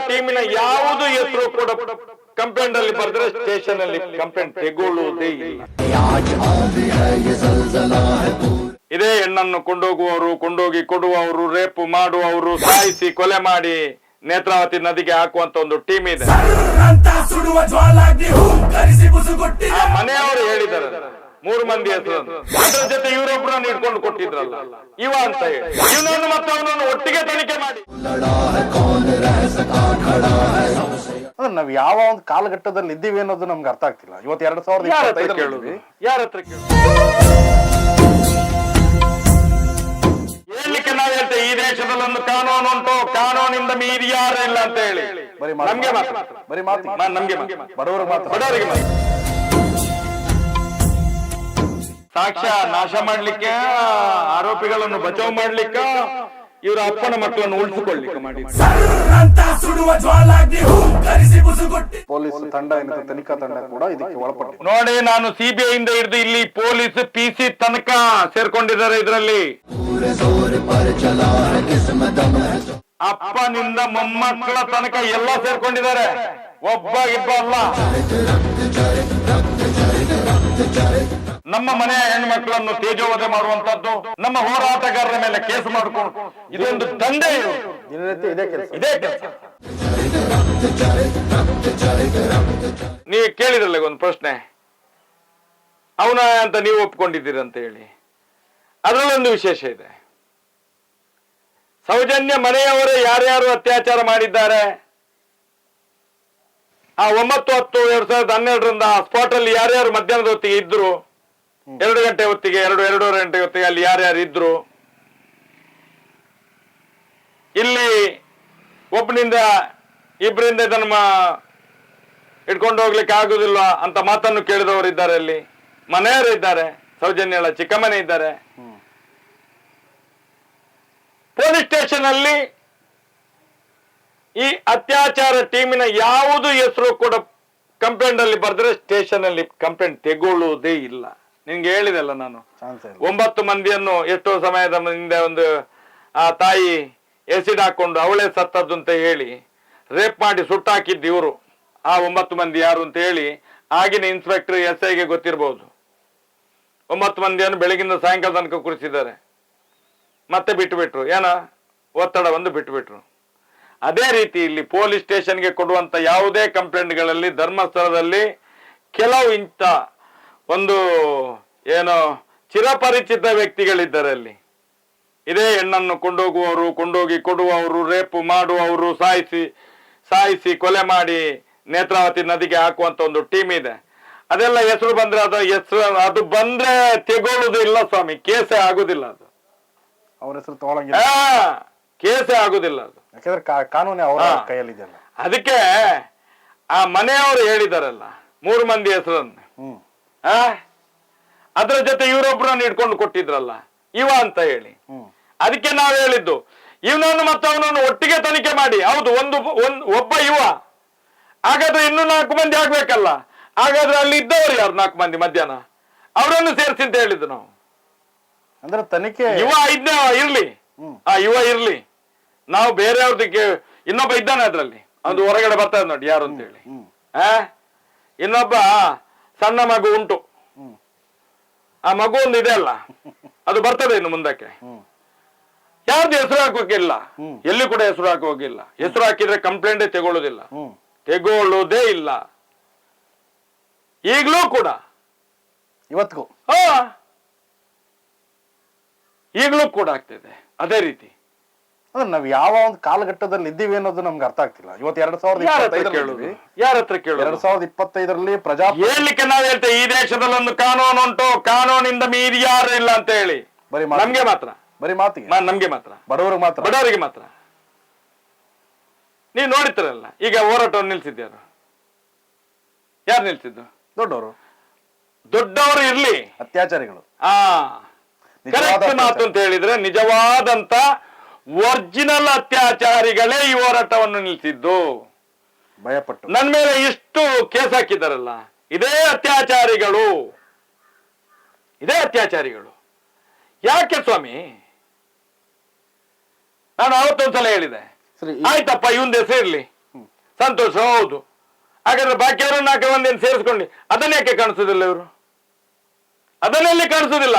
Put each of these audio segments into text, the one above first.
ಟೀಮಿನ ಯಾವುದು ಹೆಸರು ಕೂಡ ಕಂಪ್ಲೇಂಟ್ ಅಲ್ಲಿ ಬರೆದ್ರೆ ಸ್ಟೇಷನ್ ಅಲ್ಲಿ ಕಂಪ್ಲೇಂಟ್ ತೆಗೊಳ್ಳುವುದೇ ಇಲ್ಲ. ಇದೇ ಹೆಣ್ಣನ್ನು ಕೊಂಡೋಗುವವರು, ಕೊಂಡೋಗಿ ಕೊಡುವವರು, ರೇಪು ಮಾಡುವವರು, ಸಾಯಿಸಿ ಕೊಲೆ ಮಾಡಿ ನೇತ್ರಾವತಿ ನದಿಗೆ ಹಾಕುವಂತ ಒಂದು ಟೀಮ್ ಇದೆ. ಆ ಮನೆಯವರು ಹೇಳಿದ್ದಾರೆ 3 ಮಂದಿ ಹೆಸರು, ಅದರ ಜೊತೆ ಇವರೊಬ್ಬರನ್ನು ಇಟ್ಕೊಂಡು ಕೊಟ್ಟಿದ್ರಲ್ಲ ಇವ ಅಂತ ಹೇಳಿ ಇವನನ್ನು ಮತ್ತು ಅವನನ್ನು ಒಟ್ಟಿಗೆ ತನಿಖೆ ಮಾಡಿ. ನಾವ್ ಯಾವ ಒಂದು ಕಾಲಘಟ್ಟದಲ್ಲಿ ಇದ್ದೀವಿ ಅನ್ನೋದು ನಮ್ಗೆ ಅರ್ಥ ಆಗ್ತಿಲ್ಲ. ಇವತ್ತು 2025 ಯಾರ ಹತ್ರ ಕೇಳುದು? ಹೇಳಲಿಕ್ಕೆ ನಾವ್ ಹೇಳ್ತೇವೆ ಈ ದೇಶದಲ್ಲಿ ಒಂದು ಕಾನೂನು ಉಂಟು, ಕಾನೂನಿಂದ ಮೀರಿ ಯಾರು ಇಲ್ಲ ಅಂತ ಹೇಳಿ. ನಮ್ಗೆ ಬಡವರಿಗೆ ಮಾತ್ರ ಸಾಕ್ಷ್ಯ ನಾಶ ಮಾಡ್ಲಿಕ್ಕೆ, ಆರೋಪಿಗಳನ್ನು ಬಚಾವ್ ಮಾಡ್ಲಿಕ್ಕೆ, ಇವರ ಅಪ್ಪನ ಮಕ್ಕಳನ್ನು ಉಳಿಸಿಕೊಳ್ಳಿಕ್ಕೆ ಮಾಡಿ ಪೊಲೀಸ್ ತಂಡ ಏನಿದೆ ತನಿಖಾ ತಂಡ ಕೂಡ ಇದಕ್ಕೆ ಒಳಪಟ್ಟಿದೆ. ನೋಡಿ, ನಾನು ಸಿಬಿಐ ಇಂದ ಹಿಡಿದು ಇಲ್ಲಿ ಪೊಲೀಸ್ PC ತನಕ ಸೇರ್ಕೊಂಡಿದ್ದಾರೆ. ಇದರಲ್ಲಿ ಅಪ್ಪನಿಂದ ಮೊಮ್ಮಕ್ಕಳ ತನಕ ಎಲ್ಲ ಸೇರ್ಕೊಂಡಿದ್ದಾರೆ. ಒಬ್ಬ ಇಬ್ಬ ಅಲ್ಲ. ನಮ್ಮ ಮನೆಯ ಹೆಣ್ಮಕ್ಳನ್ನು ತೇಜೋವಧೆ ಮಾಡುವಂತದ್ದು, ನಮ್ಮ ಹೋರಾಟಗಾರರ ಮೇಲೆ ಕೇಸು ಮಾಡಿಕೊಂಡು ಇದೊಂದು ದಂಧೆ. ಇದೇ ಕೆಲಸ. ನೀವು ಕೇಳಿದ್ರಲ್ಲ ಒಂದು ಪ್ರಶ್ನೆ, ಅವನ ಅಂತ ನೀವು ಒಪ್ಕೊಂಡಿದ್ದೀರಿ ಅಂತ ಹೇಳಿ. ಅದರಲ್ಲೊಂದು ವಿಶೇಷ ಇದೆ. ಸೌಜನ್ಯ ಮನೆಯವರೇ ಯಾರ್ಯಾರು ಅತ್ಯಾಚಾರ ಮಾಡಿದ್ದಾರೆ, ಆ 9/10/2012 ಸ್ಪಾಟ್ ಅಲ್ಲಿ ಯಾರ್ಯಾರು ಮಧ್ಯಾಹ್ನದ ಹೊತ್ತಿಗೆ ಇದ್ರು, 2 ಗಂಟೆ ಹೊತ್ತಿಗೆ, 2-2:30 ಗಂಟೆ ಹೊತ್ತಿಗೆ ಅಲ್ಲಿ ಯಾರ್ಯಾರು ಇದ್ರು, ಇಲ್ಲಿ ಒಬ್ಬನಿಂದ ಇಬ್ಬರಿಂದ ಇದನ್ನ ಇಟ್ಕೊಂಡು ಹೋಗ್ಲಿಕ್ಕೆ ಆಗುದಿಲ್ಲ ಅಂತ ಮಾತನ್ನು ಕೇಳಿದವರು ಇದ್ದಾರೆ. ಅಲ್ಲಿ ಮನೆಯವರು ಇದ್ದಾರೆ, ಸೌಜನ್ಯಳ ಚಿಕ್ಕ ಮನೆ ಇದ್ದಾರೆ. ಪೊಲೀಸ್ ಸ್ಟೇಷನ್ ಅಲ್ಲಿ ಈ ಅತ್ಯಾಚಾರ ಟೀಮಿನ ಯಾವುದು ಹೆಸರು ಕೂಡ ಕಂಪ್ಲೇಂಟ್ ಅಲ್ಲಿ ಬರೆದ್ರೆ ಸ್ಟೇಷನ್ ಅಲ್ಲಿ ಕಂಪ್ಲೇಂಟ್ ತೆಗೊಳ್ಳುವುದೇ ಇಲ್ಲ. ನಿನ್ಗೆ ಹೇಳಿದೆಲ್ಲ ನಾನು, 9 ಮಂದಿಯನ್ನು ಎಷ್ಟೋ ಸಮಯದ ಹಿಂದೆ ಒಂದು ಆ ತಾಯಿ ಎಸಿಡ್ ಹಾಕೊಂಡು ಅವಳೇ ಸತ್ತದ್ದು ಅಂತ ಹೇಳಿ ರೇಪ್ ಮಾಡಿ ಸುಟ್ಟಾಕಿದ್ದು ಇವರು. ಆ 9 ಮಂದಿ ಯಾರು ಅಂತ ಹೇಳಿ ಆಗಿನ ಇನ್ಸ್ಪೆಕ್ಟರ್ SIಗೆ ಗೊತ್ತಿರಬಹುದು. 9 ಮಂದಿಯನ್ನು ಬೆಳಗಿಂದ ಸಾಯಂಕಾಲ ತನಕ ಕುರಿಸಿದ್ದಾರೆ, ಮತ್ತೆ ಬಿಟ್ಟುಬಿಟ್ರು. ಏನೋ ಒತ್ತಡ ಬಂದು ಬಿಟ್ಟುಬಿಟ್ರು. ಅದೇ ರೀತಿ ಇಲ್ಲಿ ಪೊಲೀಸ್ ಸ್ಟೇಷನ್ಗೆ ಕೊಡುವಂತ ಯಾವುದೇ ಕಂಪ್ಲೇಂಟ್ಗಳಲ್ಲಿ ಧರ್ಮಸ್ಥಳದಲ್ಲಿ ಕೆಲವು ಇಂಥ ಒಂದು ಏನೋ ಚಿರಪರಿಚಿತ ವ್ಯಕ್ತಿಗಳಿದ್ದಾರೆ. ಅಲ್ಲಿ ಇದೇ ಹೆಣ್ಣನ್ನು ಕೊಂಡೋಗುವವರು, ಕೊಂಡೋಗಿ ಕೊಡುವವರು, ರೇಪು ಮಾಡುವವರು, ಸಾಯಿಸಿ ಕೊಲೆ ಮಾಡಿ ನೇತ್ರಾವತಿ ನದಿಗೆ ಹಾಕುವಂತ ಒಂದು ಟೀಮ್ ಇದೆ. ಅದೆಲ್ಲ ಹೆಸರು ಬಂದ್ರೆ ಅದು ಬಂದ್ರೆ ತೆಗೊಳ್ಳುದು ಇಲ್ಲ ಸ್ವಾಮಿ, ಕೇಸೇ ಆಗುದಿಲ್ಲ. ಅದು ಅವ್ರ ಹೆಸರು ತಗೊಳಂಗಿಲ್ಲ, ಕೇಸೇ ಆಗುದಿಲ್ಲ. ಅದು ಯಾಕಂದ್ರೆ ಕಾನೂನು ಅವರ ಕೈಯಲ್ಲಿದೆಯಲ್ಲ. ಅದಕ್ಕೆ ಆ ಮನೆಯವರು ಹೇಳಿದಾರಲ್ಲ 3 ಮಂದಿ ಹೆಸರನ್ನು, ಅದರ ಜೊತೆ ಇವರೊಬ್ಬರನ್ನು ಇಟ್ಕೊಂಡು ಕೊಟ್ಟಿದ್ರಲ್ಲ ಇವ ಅಂತ ಹೇಳಿ. ಅದಕ್ಕೆ ನಾವು ಹೇಳಿದ್ದು ಇವನನ್ನು ಮತ್ತು ಅವನನ್ನು ಒಟ್ಟಿಗೆ ತನಿಖೆ ಮಾಡಿ. ಹೌದು, ಒಬ್ಬ ಇವ, ಹಾಗಾದ್ರೆ ಇನ್ನೂ 4 ಮಂದಿ ಆಗ್ಬೇಕಲ್ಲ. ಹಾಗಾದ್ರೆ ಅಲ್ಲಿ ಇದ್ದವರು ಯಾರು 4 ಮಂದಿ ಮಧ್ಯಾಹ್ನ ಅವರನ್ನು ಸೇರಿಸಿ ಅಂತ ಹೇಳಿದ್ದು ನಾವು. ಅಂದ್ರೆ ತನಿಖೆ ಇವ ಇರ್ಲಿ, ಇವ ಇರ್ಲಿ, ನಾವು ಬೇರೆಯವ್ರದಕ್ಕೆ ಇನ್ನೊಬ್ಬ ಇದ್ದಾನೆ ಅದ್ರಲ್ಲಿ, ಅದು ಹೊರಗಡೆ ಬರ್ತಾ ಇದೆ ನೋಡಿ ಯಾರು ಅಂತ ಹೇಳಿ. ಇನ್ನೊಬ್ಬ ಸಣ್ಣ ಮಗು ಉಂಟು, ಆ ಮಗು ಒಂದು ಇದೆ ಅಲ್ಲ, ಅದು ಬರ್ತದೆ ಇನ್ನು ಮುಂದಕ್ಕೆ. ಯಾರ್ದು ಹೆಸರು ಹಾಕೋಕಿಲ್ಲ, ಎಲ್ಲಿ ಕೂಡ ಹೆಸರು ಹಾಕೋಗಿಲ್ಲ. ಹೆಸರು ಹಾಕಿದ್ರೆ ಕಂಪ್ಲೇಂಟೇ ತೆಗೊಳ್ಳೋದೇ ಇಲ್ಲ. ಈಗಲೂ ಕೂಡ ಇವತ್ತಿಗೂ ಈಗಲೂ ಕೂಡ ಆಗ್ತಿದೆ ಅದೇ ರೀತಿ. ನಾವ್ ಯಾವ ಒಂದು ಕಾಲಘಟ್ಟದಲ್ಲಿ ಇದ್ದೀವಿ ಅನ್ನೋದು ನಮ್ಗೆ ಅರ್ಥ ಆಗ್ತಿಲ್ಲ. ಇವತ್ತು 2025 ಯಾರ ಹತ್ರ ಕೇಳು? 2025 ಪ್ರಜಾ ಹೇಳಲಿಕ್ಕೆ ನಾವ್ ಹೇಳ್ತೇವೆ ಈ ದೇಶದಲ್ಲಿ ಒಂದು ಕಾನೂನು ಉಂಟು, ಕಾನೂನಿಂದ ಮೀರಿ ಯಾರು ಇಲ್ಲ ಅಂತ ಹೇಳಿ. ನಮ್ಗೆ ಮಾತ್ರ, ಬರೀ ಮಾತಿಗೆ, ನಮ್ಗೆ ಮಾತ್ರ, ಬಡವರಿಗೆ ಮಾತ್ರ. ನೀವು ನೋಡಿರ್ತಾರಲ್ಲ, ಈಗ ಹೋರಾಟವನ್ನು ನಿಲ್ಸಿದ್ಯಾರು? ಯಾರು ನಿಲ್ಸಿದ್ದು? ದೊಡ್ಡವರು ಇರ್ಲಿ, ಅತ್ಯಾಚಾರಿಗಳು. ಕರೆಕ್ಟ್ ಮಾತು ಅಂತ ಹೇಳಿದ್ರೆ ನಿಜವಾದಂತ ಒರಿಜಿನಲ್ ಅತ್ಯಾಚಾರಿಗಳೇ ಈ ಹೋರಾಟವನ್ನು ನಿಲ್ಸಿದ್ದು. ಭಯಪಟ್ಟು ನನ್ನ ಮೇಲೆ ಇಷ್ಟು ಕೇಸ್ ಹಾಕಿದಾರಲ್ಲ, ಇದೇ ಅತ್ಯಾಚಾರಿಗಳು. ಯಾಕೆ ಸ್ವಾಮಿ? ನಾನು ಅವತ್ತೊಂದ್ಸಲ ಹೇಳಿದೆ, ಆಯ್ತಪ್ಪ ಇವನ್ ಹೆಸರು ಇರ್ಲಿ, ಸಂತೋಷ ಹೌದು. ಹಾಗಾದ್ರೆ ಬಾಕಿಯವರು 4 ಮಂದಿಯನ್ನು ಸೇರಿಸ್ಕೊಂಡು ಅದನ್ನ ಯಾಕೆ ಕಾಣಿಸೋದಿಲ್ಲ ಇವರು? ಅದನ್ನೆಲ್ಲಿ ಕಾಣಿಸೋದಿಲ್ಲ.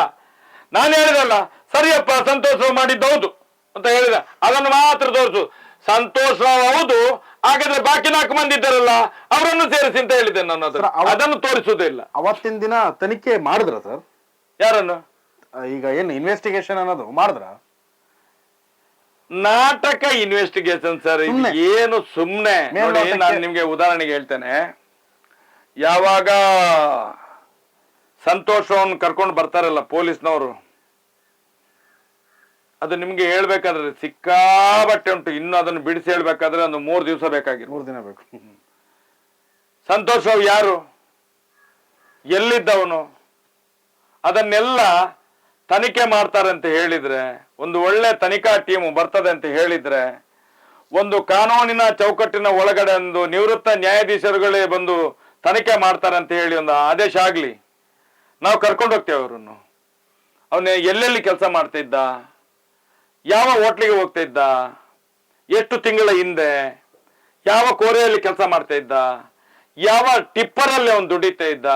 ನಾನು ಹೇಳಿದಲ್ಲ, ಸರಿಯಪ್ಪ ಸಂತೋಷ ಮಾಡಿದ್ದು ಹೌದು ಅಂತ ಹೇಳಿದ, ಅದನ್ನು ಮಾತ್ರ ತೋರಿಸು. ಸಂತೋಷ ಹೌದು, ಹಾಗಾದ್ರೆ ಬಾಕಿ 4 ಮಂದಿ ಇದ್ದಾರಲ್ಲ ಅವರನ್ನು ಸೇರಿಸಿ ಅಂತ ಹೇಳಿದ್ದೆ ನಾನು. ಅದನ್ನು ತೋರಿಸುವುದೇ ಇಲ್ಲ. ಅವತ್ತಿನ ದಿನ ತನಿಖೆ ಮಾಡಿದ್ರ ಸರ್? ಯಾರನ್ನು? ಈಗ ಏನು ಇನ್ವೆಸ್ಟಿಗೇಷನ್ ಅನ್ನೋದು ಮಾಡಿದ್ರ? ನಾಟಕ ಇನ್ವೆಸ್ಟಿಗೇಷನ್ ಸರ್, ಏನು ಸುಮ್ನೆ ನೋಡಿ. ನಾನು ನಿಮ್ಗೆ ಉದಾಹರಣೆಗೆ ಹೇಳ್ತೇನೆ. ಯಾವಾಗ ಸಂತೋಷವನ್ನು ಕರ್ಕೊಂಡು ಬರ್ತಾರಲ್ಲ ಪೊಲೀಸ್ನವರು, ಅದು ನಿಮ್ಗೆ ಹೇಳ್ಬೇಕಾದ್ರೆ ಸಿಕ್ಕಾಬಟ್ಟೆ ಉಂಟು. ಇನ್ನು ಅದನ್ನು ಬಿಡಿಸಿ ಹೇಳ್ಬೇಕಾದ್ರೆ ಒಂದು 3 ದಿವಸ ಬೇಕಾಗಿರೋ. 3 ದಿನ ಬೇಕು. ಸಂತೋಷ್ ಯಾರು, ಎಲ್ಲಿದ್ದವನು, ಅದನ್ನೆಲ್ಲ ತನಿಖೆ ಮಾಡ್ತಾರೆ ಅಂತ ಹೇಳಿದ್ರೆ, ಒಂದು ಒಳ್ಳೆ ತನಿಖಾ ಟೀಮ್ ಬರ್ತದೆ ಅಂತ ಹೇಳಿದ್ರೆ, ಒಂದು ಕಾನೂನಿನ ಚೌಕಟ್ಟಿನ ಒಳಗಡೆ ಒಂದು ನಿವೃತ್ತ ನ್ಯಾಯಾಧೀಶರುಗಳೇ ಬಂದು ತನಿಖೆ ಮಾಡ್ತಾರೆ ಅಂತ ಹೇಳಿ ಒಂದು ಆದೇಶ ಆಗ್ಲಿ, ನಾವು ಕರ್ಕೊಂಡು ಹೋಗ್ತೇವೆ ಅವರನ್ನು. ಅವನೇ ಎಲ್ಲೆಲ್ಲಿ ಕೆಲಸ ಮಾಡ್ತಾ ಇದ್ದ, ಯಾವ ಹೋಟ್ಲಿಗೆ ಹೋಗ್ತಾ ಇದ್ದ, ಎಷ್ಟು ತಿಂಗಳ ಹಿಂದೆ ಯಾವ ಕೋರೆಯಲ್ಲಿ ಕೆಲಸ ಮಾಡ್ತಾ ಇದ್ದ, ಯಾವ ಟಿಪ್ಪರಲ್ಲಿ ಅವನು ದುಡಿತಾ ಇದ್ದ,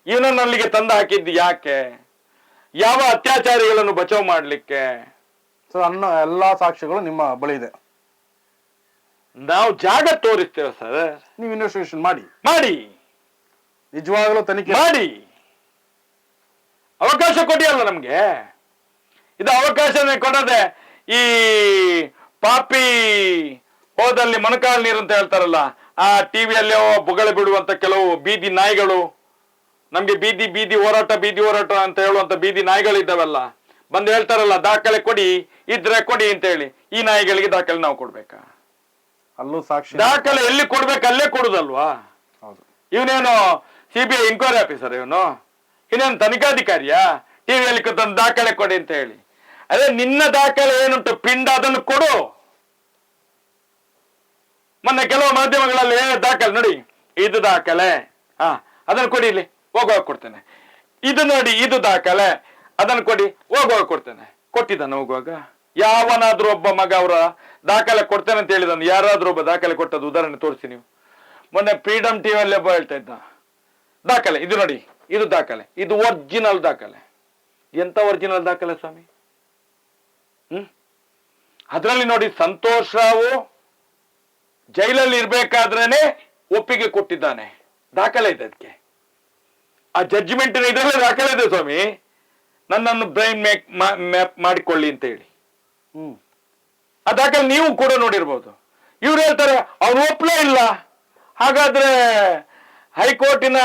ಇವನನ್ನು ಅಲ್ಲಿಗೆ ತಂದು ಹಾಕಿದ್ದು ಯಾಕೆ, ಯಾವ ಅತ್ಯಾಚಾರಿಗಳನ್ನು ಬಚಾವ್ ಮಾಡ್ಲಿಕ್ಕೆ. ಸೊ ಅನ್ನೋ ಎಲ್ಲಾ ಸಾಕ್ಷಿಗಳು ನಿಮ್ಮ ಬಳಿ ಇದೆ. ನಾವು ಜಾಗ ತೋರಿಸ್ತೇವೆ ಸರ್. ನೀವು ಇನ್ವೆಸ್ಟಿಗೇಷನ್ ಮಾಡಿ ನಿಜವಾಗ್ಲೂ ತನಿಖೆ ಮಾಡಿ. ಅವಕಾಶ ಕೊಡಿ ಅಲ್ಲ ನಮ್ಗೆ. ಇದು ಅವಕಾಶನೇ ಕೊಡದೆ ಈ ಪಾಪಿ ಹೋದಲ್ಲಿ ಮೊಣಕಾಲು ನೀರು ಅಂತ ಹೇಳ್ತಾರಲ್ಲ, ಆ ಟಿವಿಯಲ್ಲಿ ಬುಗಳೆ ಬಿಡುವಂತ ಕೆಲವು ಬೀದಿ ನಾಯಿಗಳು, ನಮ್ಗೆ ಬೀದಿ ಹೋರಾಟ ಅಂತ ಹೇಳುವಂತ ಬೀದಿ ನಾಯಿಗಳಿದ್ದಾವಲ್ಲ, ಬಂದು ಹೇಳ್ತಾರಲ್ಲ ದಾಖಲೆ ಕೊಡಿ, ಇದ್ರೆ ಕೊಡಿ ಅಂತ ಹೇಳಿ. ಈ ನಾಯಿಗಳಿಗೆ ದಾಖಲೆ ನಾವು ಕೊಡ್ಬೇಕಾ? ಅಲ್ಲೂ ಸಾಕ್ಷಿ ದಾಖಲೆ ಎಲ್ಲಿ ಕೊಡ್ಬೇಕು ಅಲ್ಲೇ ಕೊಡುದಲ್ವಾ? ಇವನೇನು CBI ಎಂಕ್ವೈರಿ ಆಫೀಸರ್, ಇವನೇನು ತನಿಖಾಧಿಕಾರಿಯಾ? ಟಿವಿಯಲ್ಲಿ ಕೂತಂದು ದಾಖಲೆ ಕೊಡಿ ಅಂತ ಹೇಳಿ. ಅದೇ ನಿನ್ನ ದಾಖಲೆ ಏನುಂಟು ಪಿಂಡ, ಅದನ್ನು ಕೊಡು. ಮೊನ್ನೆ ಕೆಲವು ಮಾಧ್ಯಮಗಳಲ್ಲಿ ದಾಖಲೆ ನೋಡಿ, ಇದು ದಾಖಲೆ, ಅದನ್ನು ಕೊಡಿ, ಇಲ್ಲಿ ಹೋಗುವಾಗ ಕೊಡ್ತೇನೆ. ಇದು ನೋಡಿ, ಇದು ದಾಖಲೆ, ಅದನ್ನು ಕೊಡಿ, ಹೋಗುವಾಗ ಕೊಡ್ತೇನೆ. ಕೊಟ್ಟಿದ್ದಾನೆ ಹೋಗುವಾಗ? ಯಾವನಾದ್ರೂ ಒಬ್ಬ ಮಗ ಅವರ ದಾಖಲೆ ಕೊಡ್ತೇನೆ ಅಂತ ಹೇಳಿದನು, ಯಾರಾದ್ರೂ ಒಬ್ಬ ದಾಖಲೆ ಕೊಟ್ಟದ್ದು ಉದಾಹರಣೆ ತೋರಿಸಿ ನೀವು. ಮೊನ್ನೆ ಫ್ರೀಡಮ್ ಟಿವಿಯಲ್ಲಿ ಒಬ್ಬ ಹೇಳ್ತಾ ಇದ್ದ, ದಾಖಲೆ ಇದು ನೋಡಿ, ಇದು ದಾಖಲೆ, ಇದು ಒರಿಜಿನಲ್ ದಾಖಲೆ. ಎಂತ ಒರಿಜಿನಲ್ ದಾಖಲೆ ಸ್ವಾಮಿ? ಅದರಲ್ಲಿ ನೋಡಿ, ಸಂತೋಷ್ ರಾವ್ ಜೈಲಲ್ಲಿ ಇರ್ಬೇಕಾದ್ರೇನೆ ಒಪ್ಪಿಗೆ ಕೊಟ್ಟಿದ್ದಾನೆ, ದಾಖಲೆ ಇದೆ ಅದಕ್ಕೆ. ಆ ಜಡ್ಜ್ಮೆಂಟ್ ಇದರಲ್ಲೇ ದಾಖಲೆ ಇದೆ ಸ್ವಾಮಿ, ನನ್ನನ್ನು ಬ್ರೈನ್ ಮ್ಯಾಪ್ ಮಾಡಿಕೊಳ್ಳಿ ಅಂತ ಹೇಳಿ. ಆ ದಾಖಲೆ ನೀವು ಕೂಡ ನೋಡಿರ್ಬೋದು. ಇವ್ರು ಹೇಳ್ತಾರೆ ಅವ್ರು ಒಪ್ಪಲೇ ಇಲ್ಲ. ಹಾಗಾದ್ರೆ ಹೈಕೋರ್ಟಿನ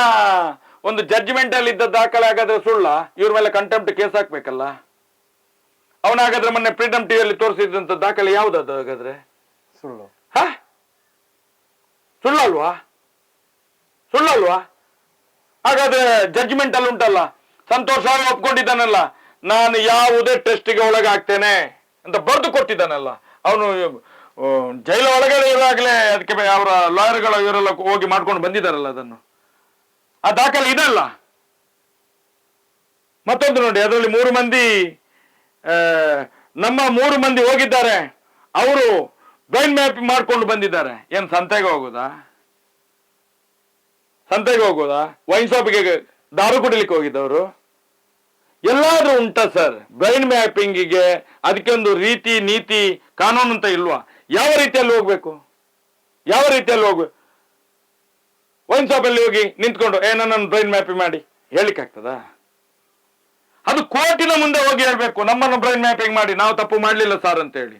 ಒಂದು ಜಡ್ಜ್ಮೆಂಟ್ ಅಲ್ಲಿ ಇದ್ದ ದಾಖಲೆ ಹಾಗಾದ್ರೆ ಸುಳ್ಳ? ಇವ್ರ ಮೇಲೆ ಕಂಟೆಂಪ್ಟ್ ಕೇಸ್ ಹಾಕ್ಬೇಕಲ್ಲ. ಅವನಾಗಾದ್ರೆ ಮೊನ್ನೆ ಫ್ರೀಡಮ್ ಟಿವಿಯಲ್ಲಿ ತೋರಿಸಿದಂತ ದಾಖಲೆ ಯಾವ್ದದು ಹಾಗಾದ್ರೆ? ಸುಳ್ಳು. ಸುಳ್ಳಲ್ವಾ? ಹಾಗಾದ್ರೆ ಜಡ್ಜ್ಮೆಂಟ್ ಅಲ್ಲಿ ಉಂಟಲ್ಲ, ಸಂತೋಷ ಒಪ್ಕೊಂಡಿದ್ದಾನಲ್ಲ, ನಾನು ಯಾವುದೇ ಟೆಸ್ಟ್ಗೆ ಒಳಗಾಗ್ತೇನೆ ಅಂತ ಬರೆದು ಕೊಟ್ಟಿದ್ದಾನಲ್ಲ. ಅವನು ಜೈಲ ಒಳಗಡೆ ಇರುವಾಗಲೇ ಅದಕ್ಕೆ ಅವರ ಲಾಯರ್ಗಳು ಇವರೆಲ್ಲ ಹೋಗಿ ಮಾಡ್ಕೊಂಡು ಬಂದಿದ್ದಾರಲ್ಲ ಅದನ್ನು. ಆ ದಾಖಲೆ ಇದಲ್ಲ. ಮತ್ತೊಂದು ನೋಡಿ, ಅದರಲ್ಲಿ 3 ಮಂದಿ ನಮ್ಮ 3 ಮಂದಿ ಹೋಗಿದ್ದಾರೆ, ಅವರು ಬ್ರೈನ್ ಮ್ಯಾಪ್ ಮಾಡ್ಕೊಂಡು ಬಂದಿದ್ದಾರೆ. ಏನ್ ಸಂತೆಗೆ ಹೋಗೋದಾ? ವೈನ್ ಶಾಪಿಗೆ ದಾರು ಕುಡಿಲಿಕ್ಕೆ ಹೋಗಿದ್ದವರು? ಎಲ್ಲಾದ್ರೂ ಉಂಟಾ ಸರ್ ಬ್ರೈನ್ ಮ್ಯಾಪಿಂಗಿಗೆ? ಅದಕ್ಕೆ ಒಂದು ರೀತಿ ನೀತಿ ಕಾನೂನು ಅಂತ ಇಲ್ವಾ? ಯಾವ ರೀತಿಯಲ್ಲಿ ಹೋಗ್ಬೇಕು? ವೈನ್ ಶಾಪಲ್ಲಿ ಹೋಗಿ ನಿಂತ್ಕೊಂಡು ನನ್ನನ್ನು ಬ್ರೈನ್ ಮ್ಯಾಪಿಂಗ್ ಮಾಡಿ ಹೇಳಿಕ್ಕಾಗ್ತದ? ಅದು ಕೋರ್ಟಿನ ಮುಂದೆ ಹೋಗಿ ಹೇಳ್ಬೇಕು, ನಮ್ಮನ್ನು ಬ್ರೈನ್ ಮ್ಯಾಪಿಂಗ್ ಮಾಡಿ, ನಾವು ತಪ್ಪು ಮಾಡ್ಲಿಲ್ಲ ಸರ್ ಅಂತ ಹೇಳಿ.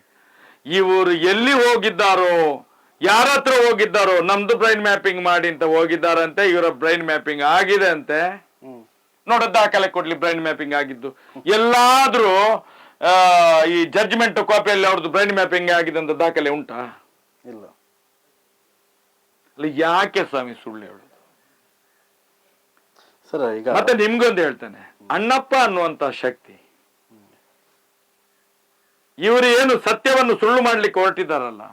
ಇವರು ಎಲ್ಲಿ ಹೋಗಿದ್ದಾರೋ, ಯಾರ ಹತ್ರ ಹೋಗಿದ್ದಾರೋ, ನಮ್ದು ಬ್ರೈನ್ ಮ್ಯಾಪಿಂಗ್ ಮಾಡಿ ಅಂತ ಹೋಗಿದ್ದಾರಂತೆ. ಇವರ ಬ್ರೈನ್ ಮ್ಯಾಪಿಂಗ್ ಆಗಿದೆ ಅಂತೆ. ನೋಡ ದಾಖಲೆ ಕೊಡ್ಲಿ ಬ್ರೈನ್ ಮ್ಯಾಪಿಂಗ್ ಆಗಿದ್ದು. ಎಲ್ಲಾದ್ರೂ ಈ ಜಡ್ಜ್ಮೆಂಟ್ ಕಾಪಿಯಲ್ಲಿ ಅವ್ರದ್ದು ಬ್ರೈನ್ ಮ್ಯಾಪಿಂಗ್ ಆಗಿದೆ ಅಂತ ದಾಖಲೆ ಉಂಟಾ? ಇಲ್ಲ. ಅಲ್ಲಿ ಯಾಕೆ ಸ್ವಾಮಿ ಸುಳ್ಳು ಹೇಳುದು ಸರ್? ಈಗ ಮತ್ತೆ ನಿಮ್ಗೊಂದು ಹೇಳ್ತೇನೆ, ಅಣ್ಣಪ್ಪ ಅನ್ನುವಂತ ಶಕ್ತಿ, ಇವರು ಏನು ಸತ್ಯವನ್ನು ಸುಳ್ಳು ಮಾಡ್ಲಿಕ್ಕೆ ಹೊರಟಿದ್ದಾರಲ್ಲ,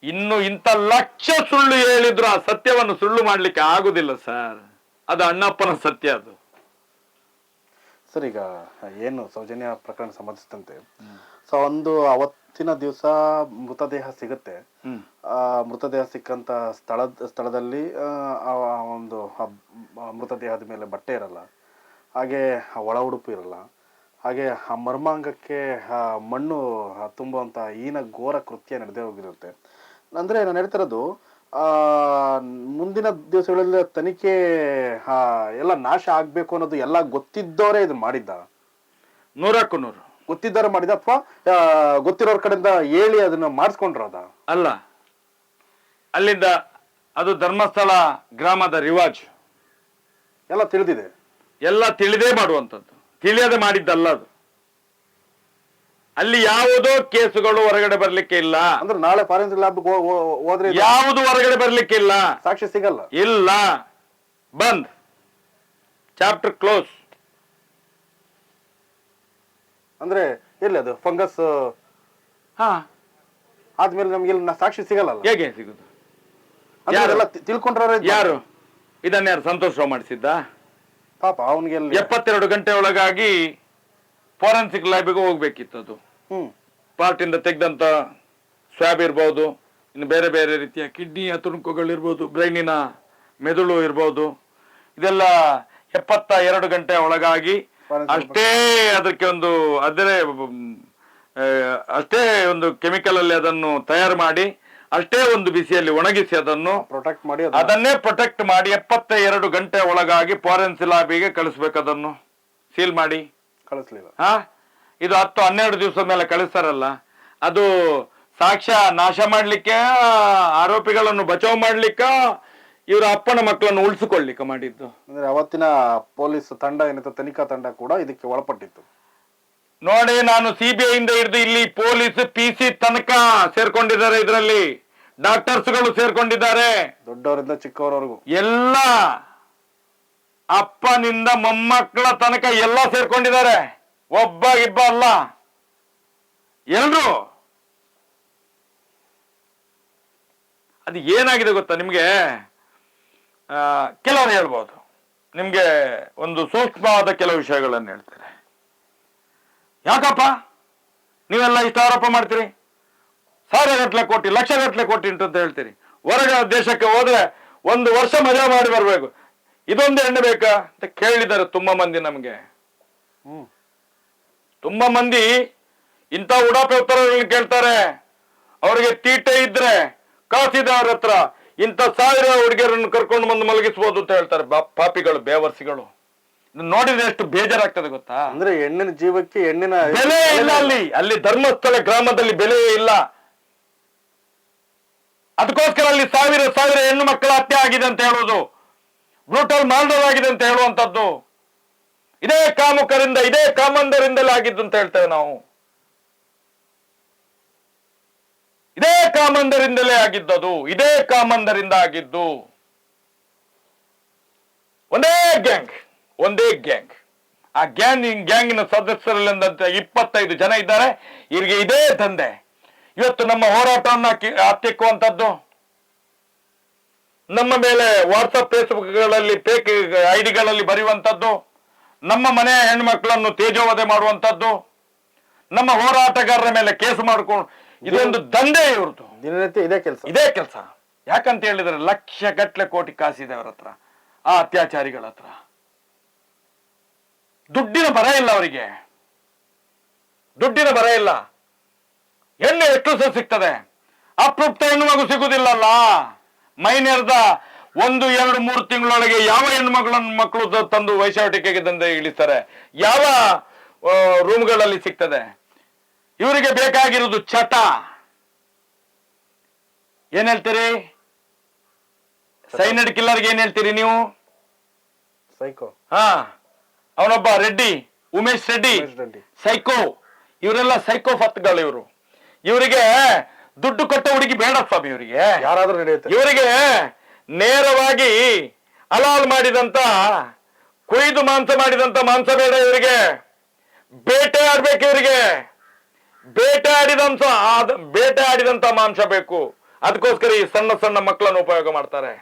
ಇನ್ನು ಇಂಥ ಲಕ್ಷ ಸುಳ್ಳು ಹೇಳಿದ್ರು ಆ ಸತ್ಯವನ್ನು ಸುಳ್ಳು ಮಾಡ್ಲಿಕ್ಕೆ ಆಗುದಿಲ್ಲ ಸರ್. ಅದು ಅಣ್ಣಪ್ಪನ ಸತ್ಯ. ಅದು ಸರ್, ಈಗ ಏನು ಸೌಜನ್ಯ ಪ್ರಕರಣ ಸಂಬಂಧಿಸಿದಂತೆ ಸೊ ಒಂದು ಅವತ್ತಿನ ದಿವಸ ಮೃತದೇಹ ಸಿಗುತ್ತೆ, ಮೃತದೇಹ ಸಿಕ್ಕಂಥ ಸ್ಥಳದಲ್ಲಿ ಒಂದು ಮೃತದೇಹದ ಮೇಲೆ ಬಟ್ಟೆ ಇರಲ್ಲ, ಹಾಗೆ ಒಳ ಉಡುಪು ಇರಲ್ಲ, ಹಾಗೆ ಆ ಮರ್ಮಾಂಗಕ್ಕೆ ಮಣ್ಣು ತುಂಬುವಂಥ ಹೀನ ಘೋರ ಕೃತ್ಯ ನಡೆದೇ ಹೋಗಿರುತ್ತೆ. ಅಂದರೆ ನಾನು ಹೇಳ್ತಿರೋದು ಮುಂದಿನ ದಿವಸಗಳಲ್ಲಿ ತನಿಖೆ ಎಲ್ಲ ನಾಶ ಆಗಬೇಕು ಅನ್ನೋದು ಎಲ್ಲ ಗೊತ್ತಿದ್ದವರೇ ಇದನ್ನ ಮಾಡಿದ್ದ? 100ಕ್ಕೂ 100 ಗೊತ್ತಿದ್ದವ್ರು ಮಾಡಿದ ಅಥವಾ ಗೊತ್ತಿರೋರ ಕಡೆಯಿಂದ ಹೇಳಿ ಅದನ್ನ ಮಾಡಿಸ್ಕೊಂಡ್ರದ? ಅಲ್ಲ, ಅಲ್ಲಿಂದ ಅದು ಧರ್ಮಸ್ಥಳ ಗ್ರಾಮದ ರಿವಾಜ್, ಎಲ್ಲ ತಿಳಿದಿದೆ, ಎಲ್ಲ ತಿಳಿದೇ ಮಾಡುವಂಥದ್ದು, ತಿಳಿಯದೆ ಮಾಡಿದ್ದಲ್ಲ ಅದು. ಅಲ್ಲಿ ಯಾವುದೋ ಕೇಸುಗಳು ಹೊರಗಡೆ ಬರ್ಲಿಕ್ಕೆ ಇಲ್ಲ. ಅಂದ್ರೆ ನಾಳೆ ಫಾರೆನ್ಸಿಕ್ ಲ್ಯಾಬ್ ಹೋದ್ರೆ ಯಾವುದು ಹೊರಗಡೆ ಬರ್ಲಿಕ್ಕೆ ಇಲ್ಲ, ಸಾಕ್ಷಿ ಸಿಗಲ್ಲ, ಇಲ್ಲ, ಬಂದ್, ಚಾಪ್ಟರ್ ಕ್ಲೋಸ್. ಅಂದ್ರೆ ಎಲ್ಲಿ ಅದು ಫಂಗಸ್ ಆದ್ಮೇಲೆ ನಮ್ಗೆ ಸಾಕ್ಷಿ ಸಿಗಲ್ಲ. ಹೇಗೆ ಸಿಗುದು? ತಿಳ್ಕೊಂಡ್ರ ಯಾರು ಇದನ್ನ ಯಾರು ಸಂತೋಷ ಮಾಡಿಸಿದ್ದ? ಪಾಪ ಅವನಿಗೆ 72 ಗಂಟೆ ಒಳಗಾಗಿ ಫಾರೆನ್ಸಿಕ್ ಲ್ಯಾಬಿಗೆ ಹೋಗ್ಬೇಕಿತ್ತು. ಅದು ಪಾರ್ಟ್ ಇಂದ ತೆಗೆದಂತ ಸ್ವ್ಯಾಬ್ ಇರ್ಬೋದು, ಇನ್ನು ಬೇರೆ ಬೇರೆ ರೀತಿಯ ಕಿಡ್ನಿಯ ತುಣುಕುಗಳಿರ್ಬೋದು, ಬ್ರೈನಿನ ಮೆದುಳು ಇರ್ಬೋದು, ಇದೆಲ್ಲ 72 ಗಂಟೆ ಒಳಗಾಗಿ ಅಷ್ಟೇ ಅದಕ್ಕೆ ಒಂದು ಅಷ್ಟೇ ಒಂದು ಕೆಮಿಕಲ್ ಅಲ್ಲಿ ಅದನ್ನು ತಯಾರು ಮಾಡಿ ಅಷ್ಟೇ ಒಂದು ಬಿಸಿಯಲ್ಲಿ ಒಣಗಿಸಿ ಅದನ್ನು ಪ್ರೊಟೆಕ್ಟ್ ಮಾಡಿ 72 ಗಂಟೆ ಒಳಗಾಗಿ ಫಾರೆನ್ಸಿಕ್ ಲ್ಯಾಬಿಗೆ ಕಳಿಸ್ಬೇಕು. ಅದನ್ನು ಸೀಲ್ ಮಾಡಿ ಕಳಿಸ್ಲಿಲ್ಲ. ಇದು 10-12 ದಿವಸದ ಮೇಲೆ ಕಳಿಸ್ತಾರಲ್ಲ, ಅದು ಸಾಕ್ಷ್ಯ ನಾಶ ಮಾಡ್ಲಿಕ್ಕೆ, ಆರೋಪಿಗಳನ್ನು ಬಚಾವ್ ಮಾಡ್ಲಿಕ್ಕ, ಇವರ ಅಪ್ಪನ ಮಕ್ಕಳನ್ನು ಉಳಿಸಿಕೊಳ್ಳಿಕ್ಕೆ ಮಾಡಿದ್ದು. ಅಂದ್ರೆ ಅವತ್ತಿನ ಪೊಲೀಸ್ ತಂಡ ಏನಿತ್ತು, ತನಿಖಾ ತಂಡ ಕೂಡ ಇದಕ್ಕೆ ಒಳಪಟ್ಟಿತ್ತು. ನೋಡಿ, ನಾನು CBI ಇಂದ ಹಿಡಿದು ಇಲ್ಲಿ ಪೊಲೀಸ್ PC ತನಕ ಸೇರ್ಕೊಂಡಿದ್ದಾರೆ, ಇದರಲ್ಲಿ ಡಾಕ್ಟರ್ಸ್ಗಳು ಸೇರ್ಕೊಂಡಿದ್ದಾರೆ, ದೊಡ್ಡವರಿಂದ ಚಿಕ್ಕವರವರೆಗೂ ಎಲ್ಲ ಅಪ್ಪನಿಂದ ಮೊಮ್ಮಕ್ಕಳ ತನಕ ಎಲ್ಲ ಸೇರ್ಕೊಂಡಿದ್ದಾರೆ. ಒಬ್ಬ ಇಬ್ಬ ಅಲ್ಲ, ಎಲ್ರು. ಅದು ಏನಾಗಿದೆ ಗೊತ್ತಾ ನಿಮ್ಗೆ? ಕೆಲವರು ಹೇಳ್ಬೋದು, ನಿಮ್ಗೆ ಒಂದು ಸೂಕ್ಷ್ಮವಾದ ಕೆಲವು ವಿಷಯಗಳನ್ನು ಹೇಳ್ತಾರೆ. ಯಾಕಪ್ಪ ನೀವೆಲ್ಲ ಇಷ್ಟ ಆರೋಪ ಮಾಡ್ತೀರಿ? 1000 ಕೋಟಿ, ಲಕ್ಷಗಟ್ಟಲೆ ಕೋಟಿ ಅಂತ ಹೇಳ್ತೀರಿ. ಹೊರಗ ದೇಶಕ್ಕೆ ಹೋದ್ರೆ 1 ವರ್ಷ ಮಜಾ ಮಾಡಿ ಬರ್ಬೇಕು, ಇದೊಂದು ಎಣ್ಣೆ ಬೇಕಾ ಅಂತ ಕೇಳಿದ್ದಾರೆ ತುಂಬಾ ಮಂದಿ. ನಮ್ಗೆ ತುಂಬಾ ಮಂದಿ ಇಂಥ ಉಡಾಪೆ ಉತ್ತರಗಳನ್ನು ಕೇಳ್ತಾರೆ. ಅವ್ರಿಗೆ ತೀಟೆ ಇದ್ರೆ ಕಾಸಿದೆ ಅವ್ರ ಹತ್ರ, ಇಂಥ 1000 ಹುಡುಗಿಯರನ್ನು ಕರ್ಕೊಂಡು ಬಂದು ಮಲಗಿಸ್ಬೋದು ಅಂತ ಹೇಳ್ತಾರೆ. ಪಾಪಿಗಳು, ಬೇವರ್ಸಿಗಳು. ನೋಡಿದ್ರೆ ಎಷ್ಟು ಬೇಜಾರಾಗ್ತದೆ ಗೊತ್ತಾ? ಅಂದ್ರೆ ಹೆಣ್ಣಿನ ಜೀವಕ್ಕೆ ಹೆಣ್ಣಿನ ಬೆಲೆ ಇಲ್ಲ. ಅಲ್ಲಿ ಧರ್ಮಸ್ಥಳ ಗ್ರಾಮದಲ್ಲಿ ಬೆಲೆ ಇಲ್ಲ. ಅದಕ್ಕೋಸ್ಕರ ಅಲ್ಲಿ 1000 ಹೆಣ್ಣು ಮಕ್ಕಳ ಹತ್ಯೆ ಆಗಿದೆ ಅಂತ ಹೇಳೋದು, ಬ್ರೂಟಲ್ ಮರ್ಡರ್ ಆಗಿದೆ ಅಂತ ಹೇಳುವಂತದ್ದು, ಇದೇ ಕಾಮುಕರಿಂದ, ಇದೇ ಕಾಮಂದರಿಂದಲೇ ಆಗಿದ್ದು ಅಂತ ಹೇಳ್ತೇವೆ ನಾವು. ಇದೇ ಕಾಮಂದರಿಂದಲೇ ಆಗಿದ್ದದು, ಇದೇ ಕಾಮಂದರಿಂದ ಆಗಿದ್ದು. ಒಂದೇ ಗ್ಯಾಂಗ್. ಆ ಗ್ಯಾಂಗಿನ ಸದಸ್ಯರಲ್ಲಿಂದಂತೆ 25 ಜನ ಇದ್ದಾರೆ. ಇವರಿಗೆ ಇದೇ ದಂಧೆ. ಇವತ್ತು ನಮ್ಮ ಹೋರಾಟವನ್ನ ಹತ್ತಿಕ್ಕುವಂಥದ್ದು, ನಮ್ಮ ಮೇಲೆ ವಾಟ್ಸಪ್ ಫೇಸ್ಬುಕ್ಗಳಲ್ಲಿ ಫೇಕ್ ಐಡಿಗಳಲ್ಲಿ ಬರೆಯುವಂಥದ್ದು, ನಮ್ಮ ಮನೆಯ ಹೆಣ್ಮಕ್ಳನ್ನು ತೇಜೋವಧೆ ಮಾಡುವಂಥದ್ದು, ನಮ್ಮ ಹೋರಾಟಗಾರರ ಮೇಲೆ ಕೇಸು ಮಾಡಿಕೊಂಡು, ಇದೊಂದು ದಂಧೆ ಇವ್ರದ್ದು. ದಿನನಿತ್ಯ ಇದೇ ಕೆಲಸ. ಯಾಕಂತ ಹೇಳಿದ್ರೆ ಲಕ್ಷಗಟ್ಟಲೆ ಕೋಟಿ ಕಾಸಿದೆ ಅವ್ರ ಹತ್ರ, ಆ ಅತ್ಯಾಚಾರಿಗಳ ಹತ್ರ. ದುಡ್ಡಿನ ಬರ ಇಲ್ಲ ಅವರಿಗೆ, ದುಡ್ಡಿನ ಬರ ಇಲ್ಲ. ಹೆಣ್ಣು ಎಷ್ಟು ಸಹ ಸಿಗ್ತದೆ, ಅಪ್ರೂಪ್ತ ಹೆಣ್ಣು ಮಗು ಸಿಗುದಿಲ್ಲಲ್ಲ. ಮೈನರ್ದ 1, 2, 3 ತಿಂಗಳೊಳಗೆ ಯಾವ ಹೆಣ್ಣು ಮಕ್ಕಳು ತಂದು ವೈಶಾಟಿಕೆಗೆ ದಂಧೆ ಇಳಿಸ್ತಾರೆ? ಯಾವ ರೂಮ್ಗಳಲ್ಲಿ ಸಿಗ್ತದೆ? ಇವರಿಗೆ ಬೇಕಾಗಿರುವುದು ಚಟ. ಏನ್ ಹೇಳ್ತೀರಿ? ಸೈನೈಡ್ ಕಿಲ್ಲರ್ಗೆ ಏನ್ ಹೇಳ್ತೀರಿ ನೀವು? ಸೈಕೋ. ಅವನೊಬ್ಬ ರೆಡ್ಡಿ, ಉಮೇಶ್ ರೆಡ್ಡಿ, ಸೈಕೋ. ಇವರೆಲ್ಲ ಸೈಕೋಫತ್ಗಳು. ಇವರಿಗೆ ದುಡ್ಡು ಕೊಟ್ಟ ಹುಡುಗಿ ಬೇಡ ಸ್ವಾಮಿ. ಇವರಿಗೆ ಯಾರಾದ್ರೂ ನಡೆಯುತ್ತೆ. ಇವರಿಗೆ ನೇರವಾಗಿ ಹಲಾಲ್ ಮಾಡಿದಂತ, ಕೊಯ್ದು ಮಾಂಸ ಮಾಡಿದಂತ ಮಾಂಸ ಬೇಡ. ಇವರಿಗೆ ಬೇಟೆ ಆಡ್ಬೇಕು. ಇವರಿಗೆ ಬೇಟೆ ಆಡಿದಂತ ಮಾಂಸ ಬೇಕು. ಅದಕ್ಕೋಸ್ಕರ ಈ ಸಣ್ಣ ಮಕ್ಕಳನ್ನು ಉಪಯೋಗ ಮಾಡ್ತಾರೆ.